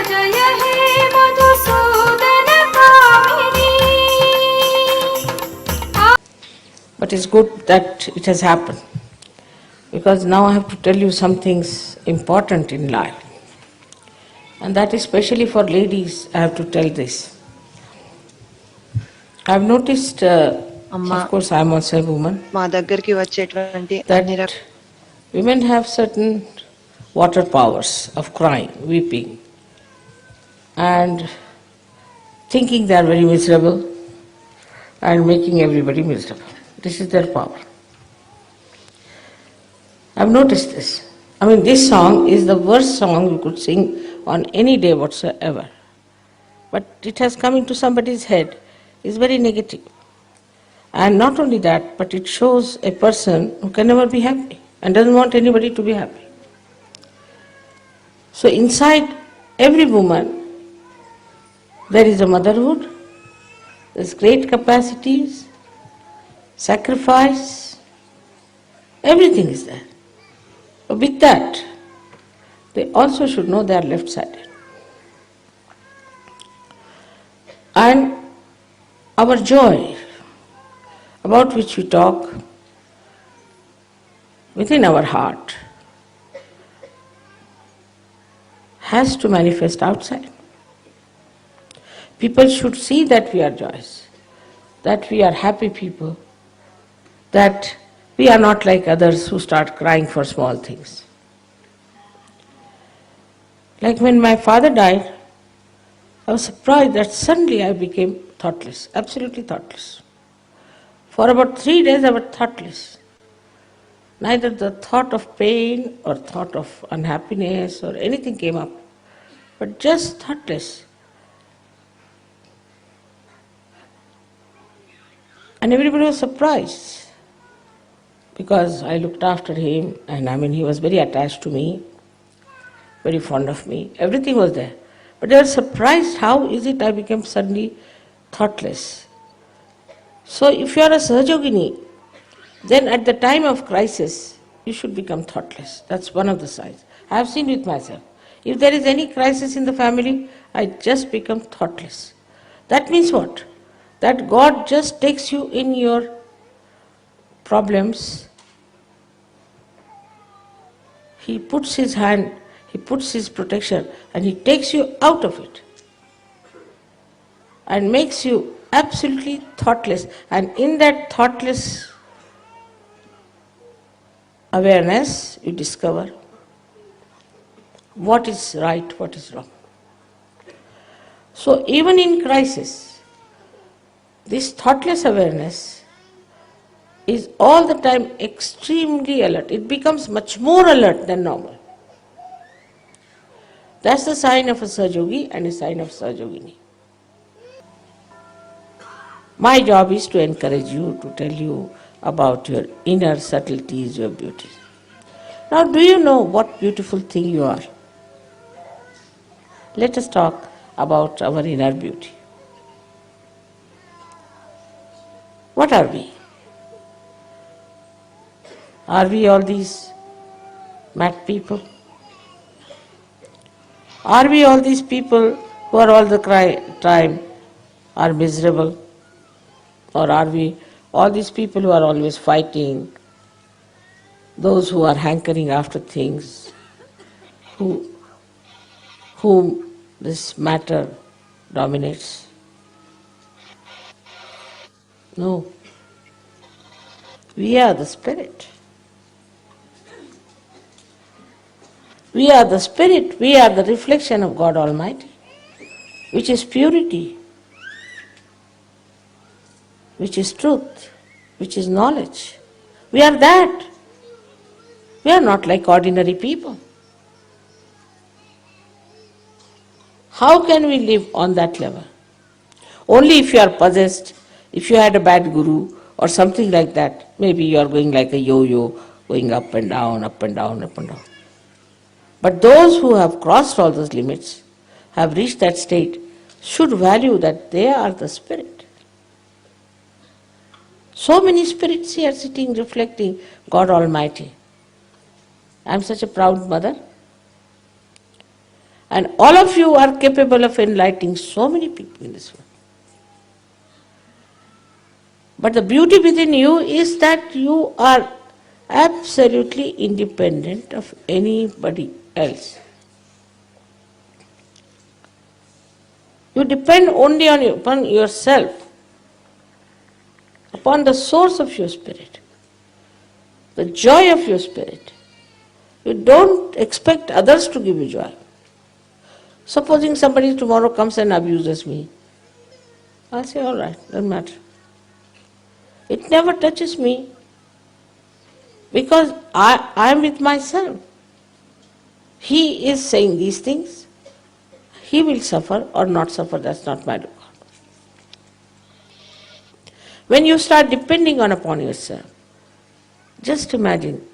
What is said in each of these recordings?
जय हे मधुसूदन कामिनी। But it's good that it has happened, because now I have to tell you some things important in life. And that is especially for ladies, I have to tell this. I have noticed, Amma, of course I am also a woman, మా దగ్గరికి వచ్చేటువంటి అన్ని that women have certain water powers of crying, weeping, and thinking they are very miserable and making everybody miserable. This is their power. I have noticed this. I mean, this song is the worst song you could sing on any day whatsoever. But it has come into somebody's head. It's very negative. And not only that, but it shows a person who can never be happy and doesn't want anybody to be happy. So inside every woman, there is a motherhood, there's great capacities, sacrifice, everything is there. But with that, they also should know they are left-sided. And our joy, about which we talk within our heart, has to manifest outside. People should see that we are joyous, that we are happy people, that we are not like others who start crying for small things. Like when my father died, I was surprised that suddenly I became thoughtless, absolutely thoughtless. For about 3 days I was thoughtless. Neither the thought of pain or thought of unhappiness or anything came up, but just thoughtless. And everybody was surprised, because I looked after him, and he was very attached to me, very fond of me, everything was there. But they were surprised, how is it I became suddenly thoughtless? So if you are a Sahajogini, then at the time of crisis, you should become thoughtless. That's one of the signs. I have seen with myself. If there is any crisis in the family, I just become thoughtless. That means what? That God just takes you in your problems. He puts His hand, He puts His protection, and He takes you out of it and makes you absolutely thoughtless. And in that thoughtless awareness, you discover what is right, what is wrong. So even in crisis, this thoughtless awareness is all the time extremely alert. It becomes much more alert than normal. That's the sign of a Sahajogi and a sign of Sahajogini. My job is to encourage you, to tell you about your inner subtleties, your beauty. Now, do you know what beautiful thing you are? Let us talk about our inner beauty. What are we? Are we all these mad people? Are we all these people who are all the time are miserable? Or are we all these people who are always fighting, those who are hankering after things, whom this matter dominates? No. We are the spirit. We are the spirit, we are the reflection of God Almighty, which is purity, which is truth, which is knowledge. We are that. We are not like ordinary people. How can we live on that level? Only if you are possessed, if you had a bad guru or something like that, maybe you are going like a yo-yo, going up and down, up and down, up and down. But those who have crossed all those limits, have reached that state, should value that they are the spirit. So many spirits here sitting, reflecting God Almighty. I am such a proud mother. And all of you are capable of enlightening so many people in this world. But the beauty within you is that you are absolutely independent of anybody else. You depend only upon yourself, upon the source of your spirit, the joy of your spirit. You don't expect others to give you joy. Supposing somebody tomorrow comes and abuses me, I'll say, all right, doesn't matter. It never touches me because I am with myself. He is saying these things. He will suffer or not suffer, that's not my lookout. When you start depending upon yourself, just imagine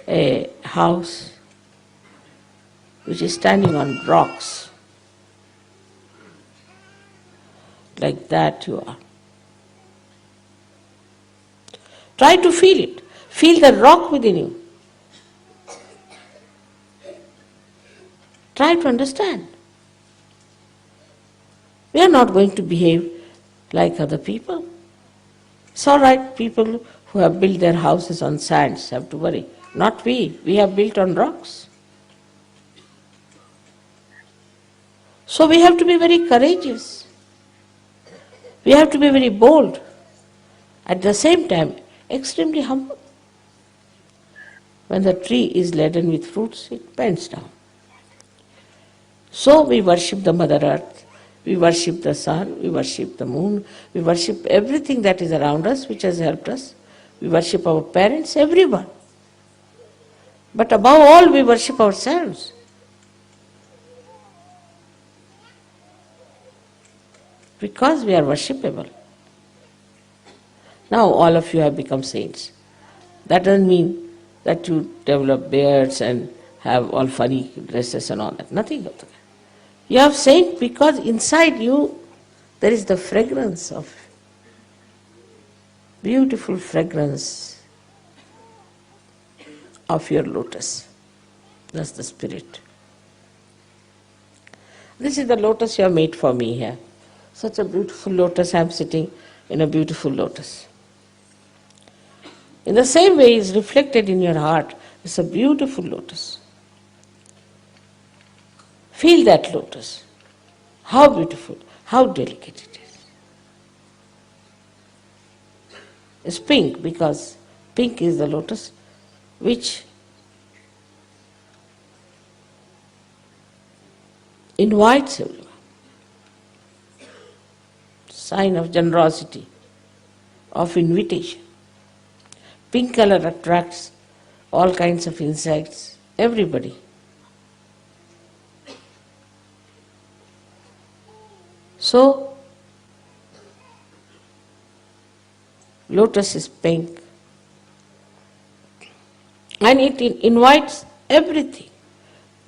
a house which is standing on rocks. Like that you are. Try to feel it. Feel the rock within you. Try to understand. We are not going to behave like other people. It's all right, people who have built their houses on sands have to worry. Not we. We have built on rocks. So we have to be very courageous. We have to be very bold. At the same time, extremely humble. When the tree is laden with fruits, it bends down. So we worship the Mother Earth, we worship the sun, we worship the moon, we worship everything that is around us which has helped us. We worship our parents, everyone. But above all, we worship ourselves. Because we are worshipable. Now all of you have become saints. That doesn't mean that you develop beards and have all funny dresses and all that. Nothing of that. You have saint because inside you there is the fragrance of beautiful fragrance of your lotus. That's the spirit. This is the lotus you have made for me here. Such a beautiful lotus. I am sitting in a beautiful lotus. In the same way is reflected in your heart. It's a beautiful lotus. Feel that lotus. How beautiful, how delicate it is. It's pink because pink is the lotus which invites everyone. Sign of generosity, of invitation. Pink color attracts all kinds of insects, everybody. So, lotus is pink and it invites everything,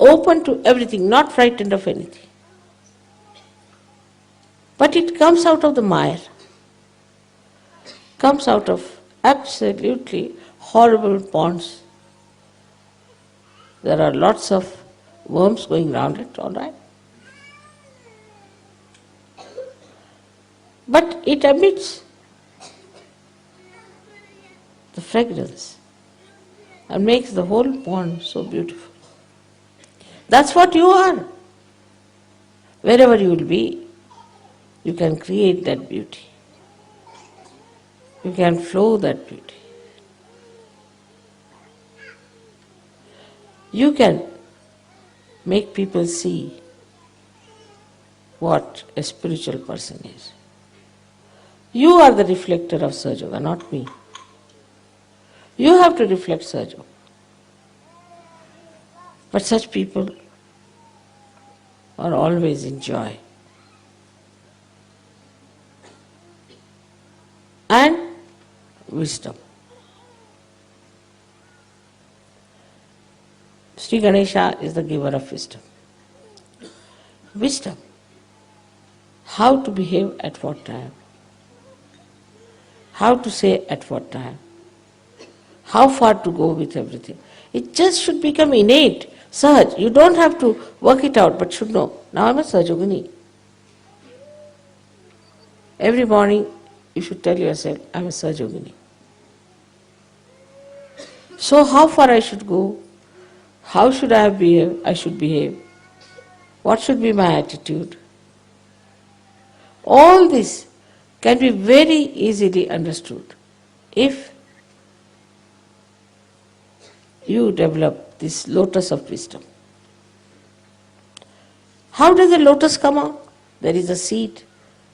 open to everything, not frightened of anything. But it comes out of the mire, comes out of absolutely horrible ponds. There are lots of worms going around it, all right? But it emits the fragrance and makes the whole pond so beautiful. That's what you are. Wherever you will be, you can create that beauty. You can flow that beauty. You can make people see what a spiritual person is. You are the reflector of Sahaja Yoga, not me. You have to reflect Sahaja Yoga. But such people are always in joy. And wisdom. Sri Ganesha is the giver of wisdom. Wisdom. How to behave at what time. How to say at what time. How far to go with everything. It just should become innate Sahaj, you don't have to work it out, but should know. Now I'm a Sahajogini. Every morning you should tell yourself, I'm a Sahajogini. So how far I should go? How should I should behave? What should be my attitude? All this can be very easily understood if you develop this lotus of wisdom. How does the lotus come out? There is a seed,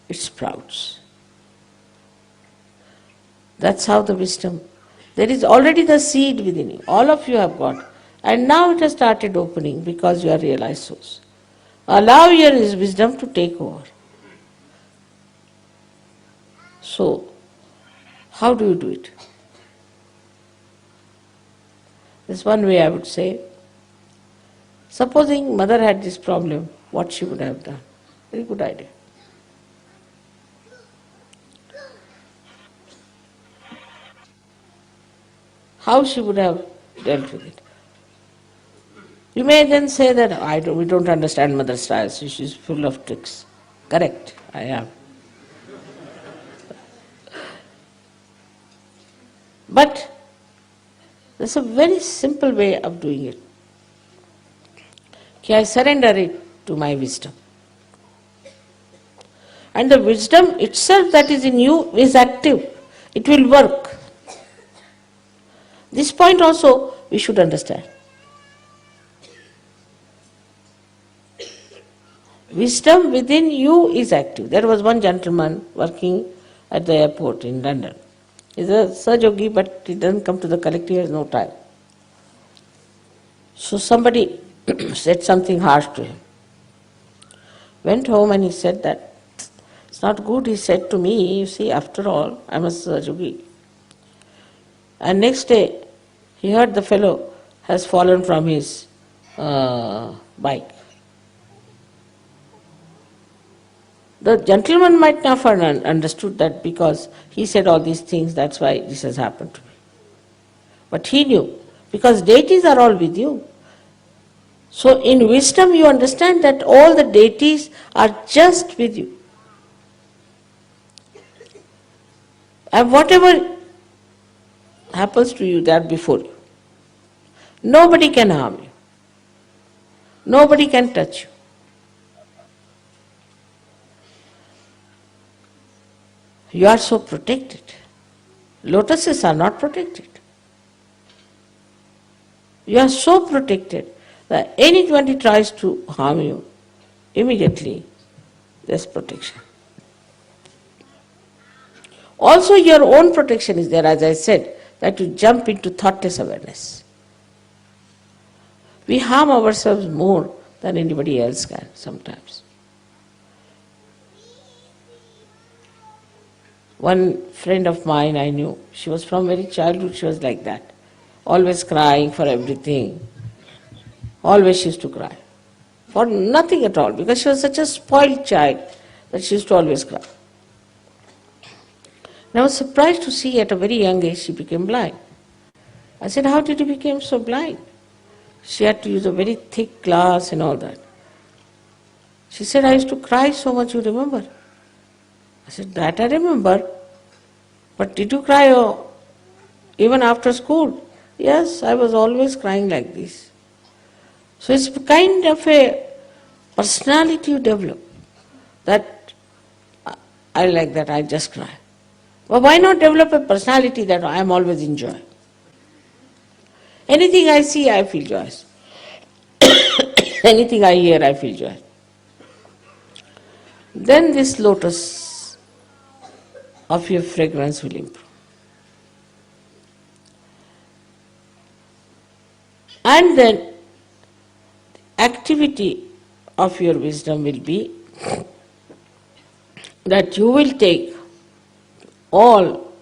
it sprouts. That's how the wisdom. There is already the seed within you. All of you have got. And now it has started opening because you are realized souls. Allow your wisdom to take over. So, how do you do it? There's one way I would say. Supposing mother had this problem, what she would have done? Very good idea. How she would have dealt with it. You may then say that we don't understand mother's style, so she's full of tricks. Correct, I am. But there's a very simple way of doing it. I surrender it to my wisdom. And the wisdom itself that is in you is active. It will work. This point also we should understand. Wisdom within you is active. There was one gentleman working at the airport in London. He's a Sahajogi, but he doesn't come to the collective, he has no time. So somebody said something harsh to him. Went home and he said that, it's not good, he said to me, you see, after all, I'm a Sahajogi. And next day, he heard the fellow has fallen from his bike. The gentleman might not have understood that because he said all these things, that's why this has happened to me. But he knew, because deities are all with you. So in wisdom you understand that all the deities are just with you. And whatever happens to you, they are before you. Nobody can harm you. Nobody can touch you. You are so protected. Lotuses are not protected. You are so protected that anybody tries to harm you, immediately there's protection. Also your own protection is there, as I said, that you jump into thoughtless awareness. We harm ourselves more than anybody else can sometimes. One friend of mine I knew, she was from very childhood, she was like that. Always crying for everything. Always she used to cry. For nothing at all, because she was such a spoiled child that she used to always cry. And I was surprised to see at a very young age she became blind. I said, how did you become so blind? She had to use a very thick glass and all that. She said, I used to cry so much, you remember? I said, that I remember. But did you cry even after school? Yes, I was always crying like this. So it's kind of a personality you develop that I like that, I just cry. But why not develop a personality that I am always in joy? Anything I see, I feel joyous. Anything I hear, I feel joy. Then this lotus of your fragrance will improve. And then activity of your wisdom will be that you will take all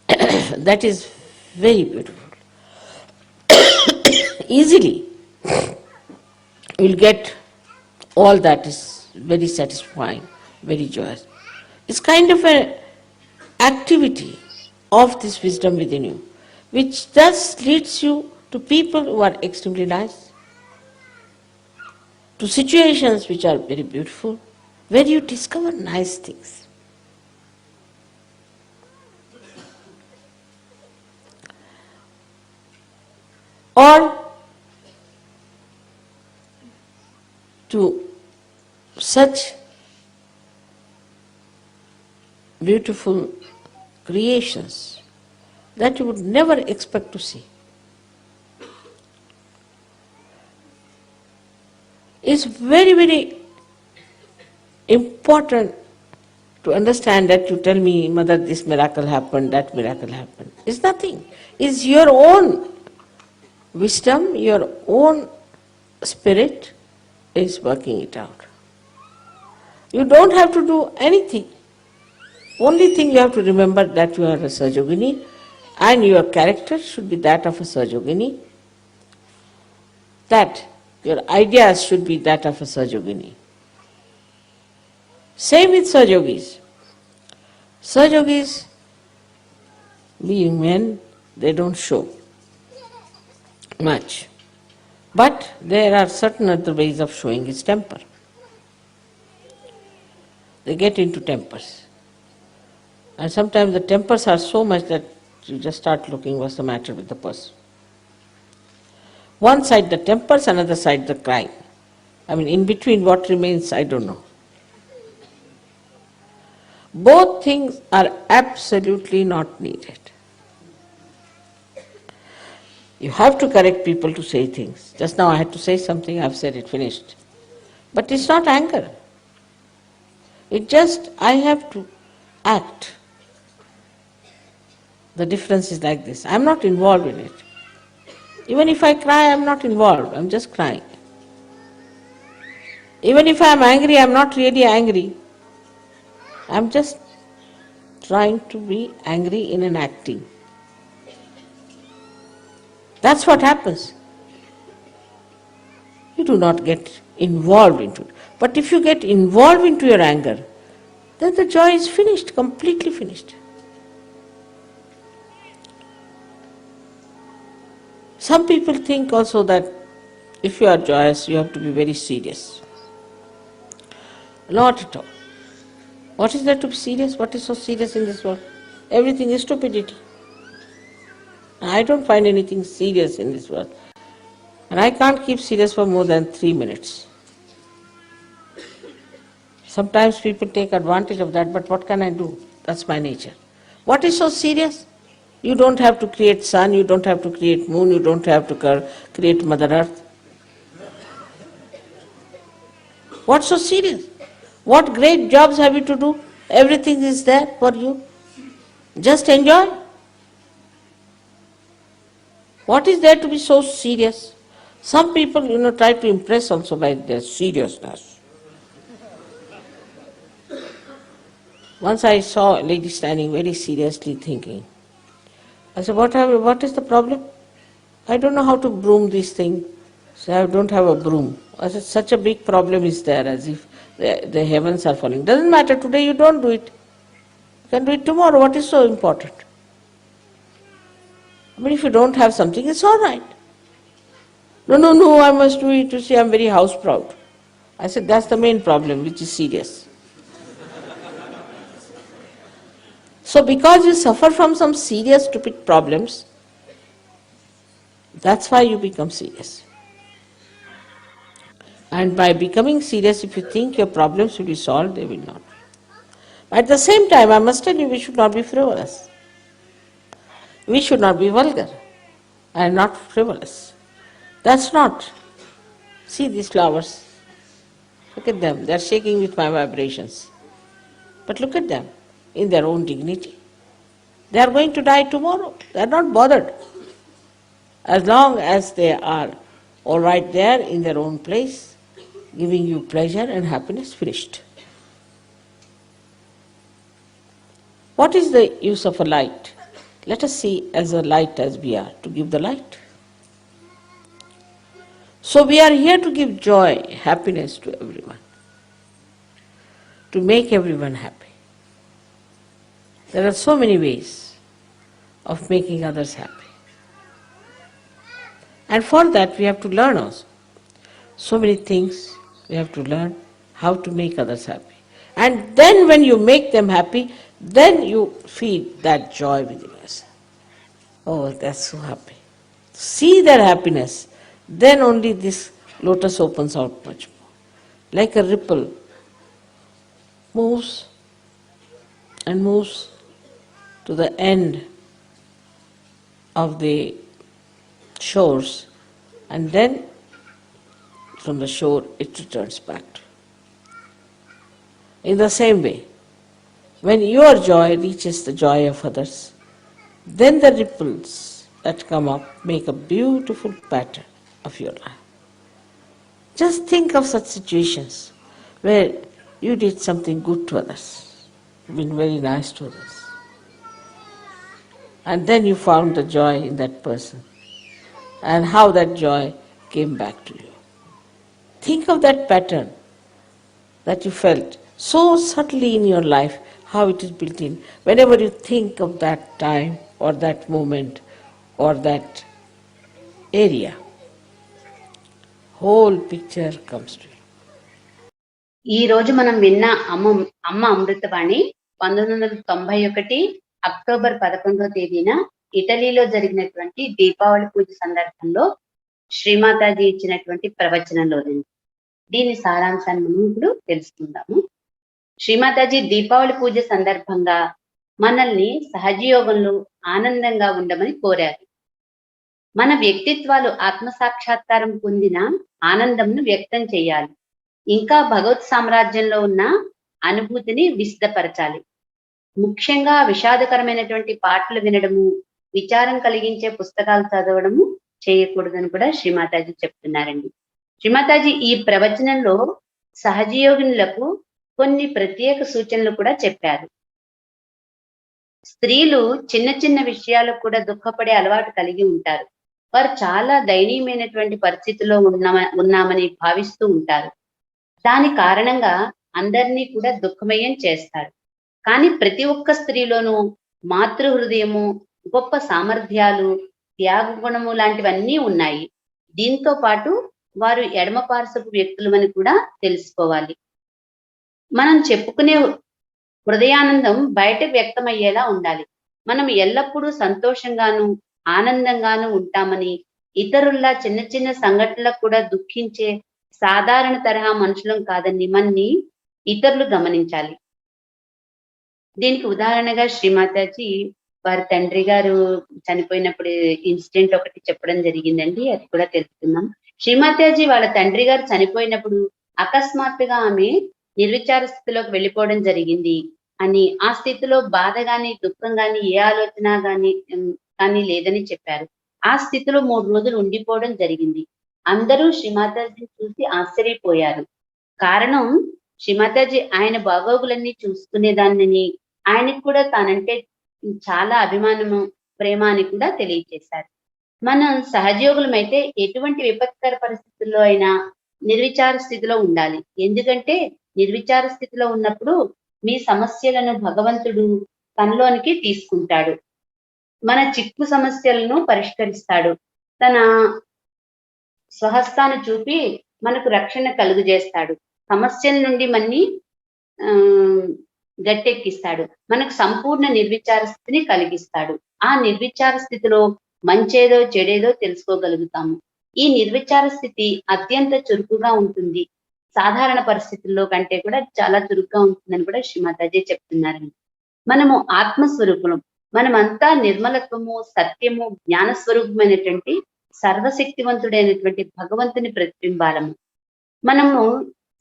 that is very beautiful. Easily you will get all that is very satisfying, very joyous. It's kind of an activity of this wisdom within you, which thus leads you to people who are extremely nice, to situations which are very beautiful, where you discover nice things. Or to such beautiful creations that you would never expect to see. It's very, very important to understand that you tell me, Mother, this miracle happened, that miracle happened. It's nothing. It's your own wisdom, your own spirit is working it out. You don't have to do anything. Only thing you have to remember that you are a Sahajogini and your character should be that of a Sahajogini, that your ideas should be that of a Sahajogini. Same with Sahajogis. Sahajogis, being men, they don't show much. But there are certain other ways of showing his temper. They get into tempers. And sometimes the tempers are so much that you just start looking what's the matter with the person. One side the tempers, another side the crying. I mean, in between what remains, I don't know. Both things are absolutely not needed. You have to correct people to say things. Just now I had to say something, I've said it, finished. But it's not anger. It just, I have to act. The difference is like this. I'm not involved in it. Even if I cry, I'm not involved. I'm just crying. Even if I'm angry, I'm not really angry. I'm just trying to be angry in an acting. That's what happens. You do not get involved into it. But if you get involved into your anger, then the joy is finished, completely finished. Some people think also that if you are joyous, you have to be very serious. Not at all. What is there to be serious? What is so serious in this world? Everything is stupidity. I don't find anything serious in this world. And I can't keep serious for more than 3 minutes. Sometimes people take advantage of that, but what can I do? That's my nature. What is so serious? You don't have to create sun, you don't have to create moon, you don't have to create Mother Earth. What's so serious? What great jobs have you to do? Everything is there for you. Just enjoy. What is there to be so serious? Some people, try to impress also by their seriousness. Once I saw a lady standing very seriously thinking. I said, what is the problem? I don't know how to broom this thing. So I don't have a broom. I said, such a big problem is there, as if the heavens are falling. Doesn't matter, today you don't do it. You can do it tomorrow. What is so important? I mean, if you don't have something, it's all right. No, I must do it. You see, I'm very house proud. I said, that's the main problem, which is serious. So because you suffer from some serious, stupid problems, that's why you become serious. And by becoming serious, if you think your problems will be solved, they will not. At the same time, I must tell you, we should not be frivolous. We should not be vulgar and not frivolous. That's not. See these flowers. Look at them. They are shaking with my vibrations. But look at them in their own dignity. They are going to die tomorrow. They are not bothered. As long as they are all right there in their own place, giving you pleasure and happiness, finished. What is the use of a light? Let us see as a light as we are, to give the light. So we are here to give joy, happiness to everyone, to make everyone happy. There are so many ways of making others happy. And for that we have to learn also. So many things we have to learn how to make others happy. And then when you make them happy, then you feel that joy within yourself. Oh, that's so happy. See their happiness. Then only this lotus opens out much more. Like a ripple moves and moves to the end of the shores, and then from the shore it returns back to you. In the same way, when your joy reaches the joy of others, then the ripples that come up make a beautiful pattern of your life. Just think of such situations where you did something good to others, been very nice to others, and then you found the joy in that person, and how that joy came back to you. Think of that pattern that you felt so subtly in your life, how it is built in. Whenever you think of that time or that moment or that area, whole picture comes to you. ఈ రోజు మనం విన్న అమ్మ Amruthavani 1991 October 11వ తేదీన ఇటలీలో జరిగినటువంటి దీపావళి పూజ సందర్భంలో శ్రీమాతాజీ ఇచ్చినటువంటి ప్రవచనంలోది. దీని సారాంశాన్ని మనం ఇప్పుడు తెలుసుకుందాము. శ్రీమాతాజీ దీపావళి పూజ సందర్భంగా మనల్ని సహజయోగంలో ఆనందంగా ఉండమని కోరారు. మన వ్యక్తిత్వాలు ఆత్మసాక్షాత్కారం పొందిన ఆనందంను వ్యక్తం చేయాలి. ఇంకా భగవత్ సామ్రాజ్యంలో ఉన్న అనుభూతిని విశదపరచాలి. ముఖ్యంగా విషాదకరమైనటువంటి పాటలు వినడము, విచారం కలిగించే పుస్తకాలు చదవడము చేయకూడదని కూడా శ్రీమాతాజీ చెప్తున్నారండి. శ్రీమాతాజీ ఈ ప్రవచనంలో సహజయోగినులకు కొన్ని ప్రత్యేక సూచనలు కూడా చెప్పారు. స్త్రీలు చిన్న చిన్న విషయాలకు కూడా దుఃఖపడే అలవాటు కలిగి ఉంటారు. వారు చాలా దయనీయమైనటువంటి పరిస్థితిలో ఉన్నామని భావిస్తూ ఉంటారు. దాని కారణంగా అందరినీ కూడా దుఃఖమయం చేస్తారు. కానీ ప్రతి ఒక్క స్త్రీలోనూ మాతృ హృదయము, గొప్ప సామర్థ్యాలు, త్యాగ గుణము లాంటివన్నీ ఉన్నాయి. దీంతో పాటు వారు ఎడమ పార్శ్వపు వ్యక్తులమని కూడా తెలుసుకోవాలి. మనం చెప్పుకునే హృదయానందం బయట వ్యక్తమయ్యేలా ఉండాలి. మనం ఎల్లప్పుడూ సంతోషంగాను ఆనందంగాను ఉంటామని, ఇతరుల్లా చిన్న చిన్న సంఘటనలకు కూడా దుఃఖించే సాధారణ తరహా మనుషులం కాదని మన్ని ఇతరులు గమనించాలి. దీనికి ఉదాహరణగా శ్రీమాతాజీ వారి తండ్రి గారు చనిపోయినప్పుడు ఇన్సిడెంట్ ఒకటి చెప్పడం జరిగిందండి. అది కూడా తెలుసుకుందాం. శ్రీమాతాజీ వాళ్ళ తండ్రి గారు చనిపోయినప్పుడు అకస్మాత్తుగా ఆమె నిర్విచార స్థితిలోకి వెళ్ళిపోవడం జరిగింది అని, ఆ స్థితిలో బాధ గాని దుఃఖం గాని ఏ ఆలోచన కానీ లేదని చెప్పారు. ఆ స్థితిలో 3 రోజులు ఉండిపోవడం జరిగింది. అందరూ శ్రీమాతాజీని చూసి ఆశ్చర్యపోయారు. కారణం శ్రీమాతాజీ ఆయన బాగోగులన్నీ చూసుకునేదాన్ని, ఆయనకు కూడా తానంటే చాలా అభిమానము, ప్రేమ అని కూడా తెలియజేశారు. మనం సహజయోగులమైతే ఎటువంటి విపత్కర పరిస్థితుల్లో అయినా నిర్విచార స్థితిలో ఉండాలి. ఎందుకంటే నిర్విచార స్థితిలో ఉన్నప్పుడు మీ సమస్యలను భగవంతుడు తనలోనికి తీసుకుంటాడు. మన చిక్కు సమస్యలను పరిష్కరిస్తాడు. తన స్వహస్తాన్ని చూపి మనకు రక్షణ కలుగజేస్తాడు. సమస్యల నుండి మన్ని గట్టెక్కిస్తాడు. మనకు సంపూర్ణ నిర్విచార స్థితిని కలిగిస్తాడు. ఆ నిర్విచార స్థితిలో మంచేదో చెడేదో తెలుసుకోగలుగుతాము. ఈ నిర్విచార స్థితి అత్యంత చురుకుగా ఉంటుంది. సాధారణ పరిస్థితుల్లో కంటే కూడా చాలా చురుగ్గా ఉంటుందని కూడా శ్రీమాతాజీ చెప్తున్నారండి. మనము ఆత్మస్వరూపులం. మనమంతా నిర్మలత్వము, సత్యము, జ్ఞాన స్వరూపమైనటువంటి సర్వశక్తివంతుడైనటువంటి భగవంతుని ప్రతిబింబాలము. మనము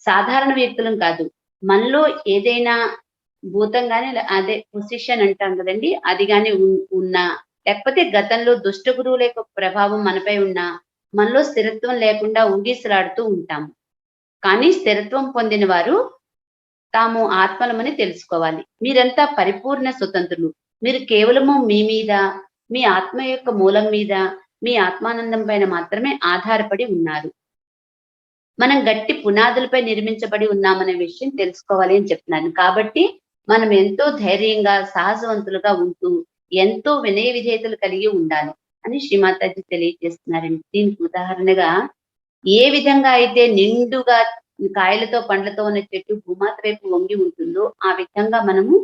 సాధారణ వ్యక్తులం కాదు. మనలో ఏదైనా భూతం గాని, అదే పొజిషన్ అంటాం కదండి, అది గాని ఉన్నా, లేకపోతే గతంలో దుష్ట గురువుల యొక్క ప్రభావం మనపై ఉన్నా, మనలో స్థిరత్వం లేకుండా ఊగిసలాడుతూ ఉంటాము. కానీ స్థిరత్వం పొందిన వారు తాము ఆత్మలమని తెలుసుకోవాలి. మీరంతా పరిపూర్ణ స్వతంత్రులు. మీరు కేవలము మీ మీద, మీ ఆత్మ యొక్క మూలం మీద, మీ ఆత్మానందం పైన మాత్రమే ఆధారపడి ఉన్నారు. మనం గట్టి పునాదులపై నిర్మించబడి ఉన్నామనే విషయం తెలుసుకోవాలి అని చెప్తున్నాను. కాబట్టి మనం ఎంతో ధైర్యంగా, సహజవంతులుగా ఉంటూ ఎంతో వినయ విధేయతలు కలిగి ఉండాలి. అని శ్రీమాతాజీ తెలియజేస్తున్నారండి. దీనికి ఉదాహరణగా ఏ విధంగా అయితే నిండుగా కాయలతో పండ్లతో ఉన్న చెట్టు భూమాత వైపు వంగి ఉంటుందో ఆ విధంగా మనము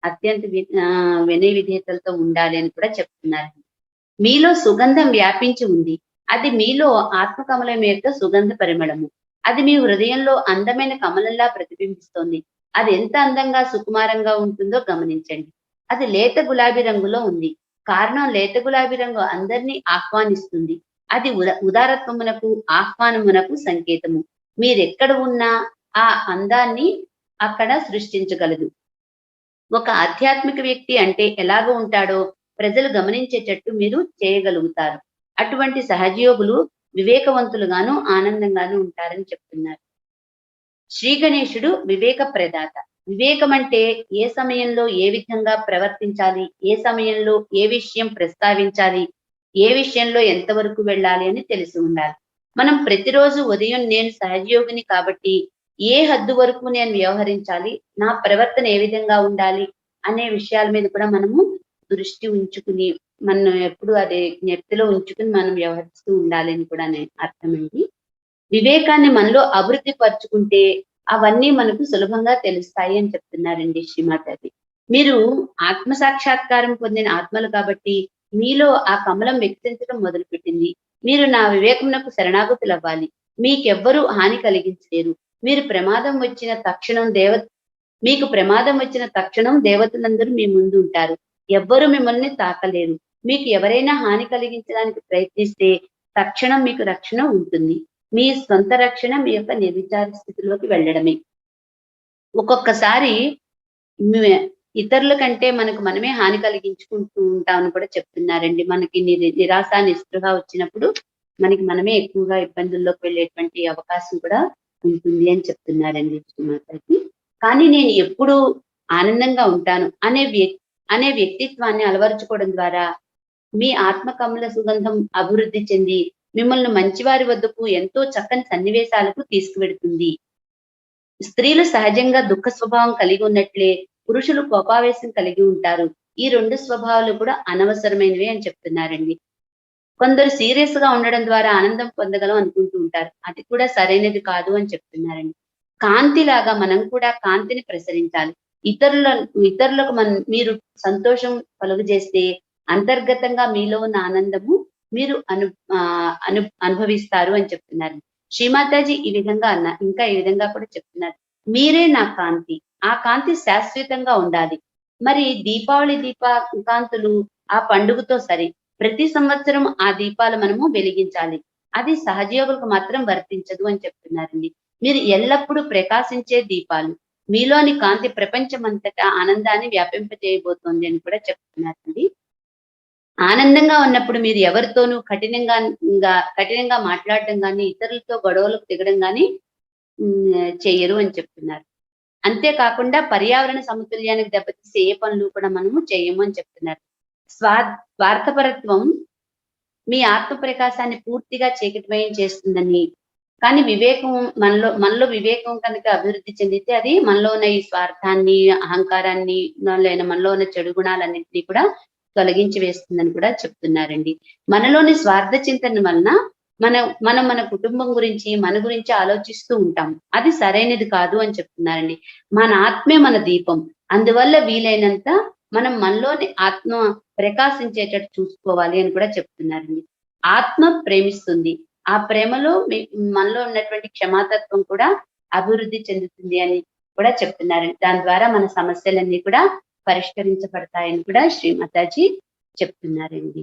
అత్యంత వినయ విధేయతలతో ఉండాలి అని కూడా చెప్తున్నారు. మీలో సుగంధం వ్యాపించి ఉంది, అది మీలో ఆత్మకమలం యొక్క సుగంధ పరిమళము. అది మీ హృదయంలో అందమైన కమలంలా ప్రతిబింబిస్తోంది. అది ఎంత అందంగా సుకుమారంగా ఉంటుందో గమనించండి. అది లేత గులాబీ రంగులో ఉంది. కారణం లేత గులాబీ రంగు అందరినీ ఆహ్వానిస్తుంది. అది ఉదారత్వమునకు ఆహ్వానమునకు సంకేతము. మీరెక్కడ ఉన్నా ఆ అందాన్ని అక్కడ సృష్టించగలదు. ఒక ఆధ్యాత్మిక వ్యక్తి అంటే ఎలాగ ఉంటాడో ప్రజలు గమనించేటట్టు మీరు చేయగలుగుతారు. అటువంటి సహజయోగులు వివేకవంతులుగాను ఆనందంగాను ఉంటారని చెప్తున్నారు. శ్రీ గణేశుడు వివేక ప్రదాత. వివేకం అంటే ఏ సమయంలో ఏ విధంగా ప్రవర్తించాలి, ఏ సమయంలో ఏ విషయం ప్రస్తావించాలి, ఏ విషయంలో ఎంతవరకు వెళ్ళాలి అని తెలిసి ఉండాలి. మనం ప్రతిరోజు ఉదయం నేను సహజయోగిని కాబట్టి ఏ హద్దు వరకు నేను వ్యవహరించాలి, నా ప్రవర్తన ఏ విధంగా ఉండాలి అనే విషయాల మీద కూడా మనము దృష్టి ఉంచుకుని మనం ఎప్పుడు అదే జ్ఞప్తిలో ఉంచుకుని మనం వ్యవహరిస్తూ ఉండాలి అని కూడా అర్థమండి. వివేకాన్ని మనలో అభివృద్ధి పరుచుకుంటే అవన్నీ మనకు సులభంగా తెలుస్తాయి అని చెప్తున్నారండి శ్రీమాతాజీ. మీరు ఆత్మ సాక్షాత్కారం పొందిన ఆత్మలు కాబట్టి మీలో ఆ కమలం వికసించడం మొదలుపెట్టింది. మీరు నా వివేకమునకు శరణాగతులు అవ్వాలి. మీకెవ్వరూ హాని కలిగించలేరు. మీకు ప్రమాదం వచ్చిన తక్షణం దేవతలందరూ మీ ముందు ఉంటారు. ఎవ్వరూ మిమ్మల్ని తాకలేరు. మీకు ఎవరైనా హాని కలిగించడానికి ప్రయత్నిస్తే తక్షణం మీకు రక్షణ ఉంటుంది. మీ సొంత రక్షణ మీ యొక్క నిర్విచార స్థితిలోకి వెళ్ళడమే. ఒక్కొక్కసారి ఇతరుల కంటే మనకు మనమే హాని కలిగించుకుంటూ ఉంటామని కూడా చెప్తున్నారండి. మనకి నిరాశ నిస్పృహ వచ్చినప్పుడు మనకి మనమే ఎక్కువగా ఇబ్బందుల్లోకి వెళ్ళేటువంటి అవకాశం కూడా ఉంటుంది అని చెప్తున్నారండి శ్రీమాతాజీ. కానీ నేను ఎప్పుడు ఆనందంగా ఉంటాను అనే వ్యక్తిత్వాన్ని అలవరుచుకోవడం ద్వారా మీ ఆత్మకమల సుగంధం అభివృద్ధి చెంది మిమ్మల్ని మంచివారి వద్దకు ఎంతో చక్కని సన్నివేశాలకు తీసుకువెడుతుంది. స్త్రీలు సహజంగా దుఃఖ స్వభావం కలిగి ఉన్నట్లే పురుషులు కోపావేశం కలిగి ఉంటారు. ఈ రెండు స్వభావాలు కూడా అనవసరమైనవి అని చెప్తున్నారండి. కొందరు సీరియస్ గా ఉండడం ద్వారా ఆనందం పొందగలం అనుకుంటూ ఉంటారు. అది కూడా సరైనది కాదు అని చెప్తున్నారండి. కాంతిలాగా మనం కూడా కాంతిని ప్రసరించాలి. ఇతరులకు మీరు సంతోషం కలుగజేస్తే అంతర్గతంగా మీలో ఉన్న ఆనందము మీరు అనుభవిస్తారు అని చెప్తున్నారు. శ్రీమాతాజీ ఈ విధంగా ఇంకా ఈ విధంగా కూడా చెప్తున్నారు. మీరే నా కాంతి, ఆ కాంతి శాశ్వతంగా ఉండాలి. మరి దీపావళి కాంతులు ఆ పండుగతో సరి. ప్రతి సంవత్సరం ఆ దీపాలు మనము వెలిగించాలి. అది సహజయోగులకు మాత్రం వర్తించదు అని చెప్తున్నారండి. మీరు ఎల్లప్పుడూ ప్రకాశించే దీపాలు. మీలోని కాంతి ప్రపంచమంతటా ఆనందాన్ని వ్యాపింపజేయబోతోంది అని కూడా చెప్తున్నారండి. ఆనందంగా ఉన్నప్పుడు మీరు ఎవరితోనూ కఠినంగా మాట్లాడడం కానీ ఇతరులతో గొడవలకు దిగడం కానీ చెయ్యరు అని చెప్తున్నారు. అంతేకాకుండా పర్యావరణ సమతుల్యానికి దెబ్బతీసే ఏ పనులు కూడా మనము చేయము అని చెప్తున్నారు. స్వార్థపరత్వం మీ ఆత్మ ప్రకాశాన్ని పూర్తిగా చీకటిమయం చేస్తుందని, కానీ వివేకం మనలో వివేకం కనుక అభివృద్ధి చెందితే అది మనలో ఉన్న ఈ స్వార్థాన్ని, అహంకారాన్ని, మనలో ఉన్న చెడు గుణాలన్నింటినీ కూడా తొలగించి వేస్తుందని కూడా చెప్తున్నారండి. మనలోని స్వార్థ చింతన వలన మన కుటుంబం గురించి మన గురించి ఆలోచిస్తూ ఉంటాం. అది సరైనది కాదు అని చెప్తున్నారండి. మన ఆత్మే మన దీపం. అందువల్ల వీలైనంత మనం మనలోని ఆత్మ ప్రకాశించేటట్టు చూసుకోవాలి అని కూడా చెప్తున్నారండి. ఆత్మ ప్రేమిస్తుంది. ఆ ప్రేమలో మనలో ఉన్నటువంటి క్షమాతత్వం కూడా అభివృద్ధి చెందుతుంది అని కూడా చెప్తున్నారండి. దాని ద్వారా మన సమస్యలన్నీ కూడా పరిష్కరించబడతాయని కూడా శ్రీమాతాజీ చెప్తున్నారండి.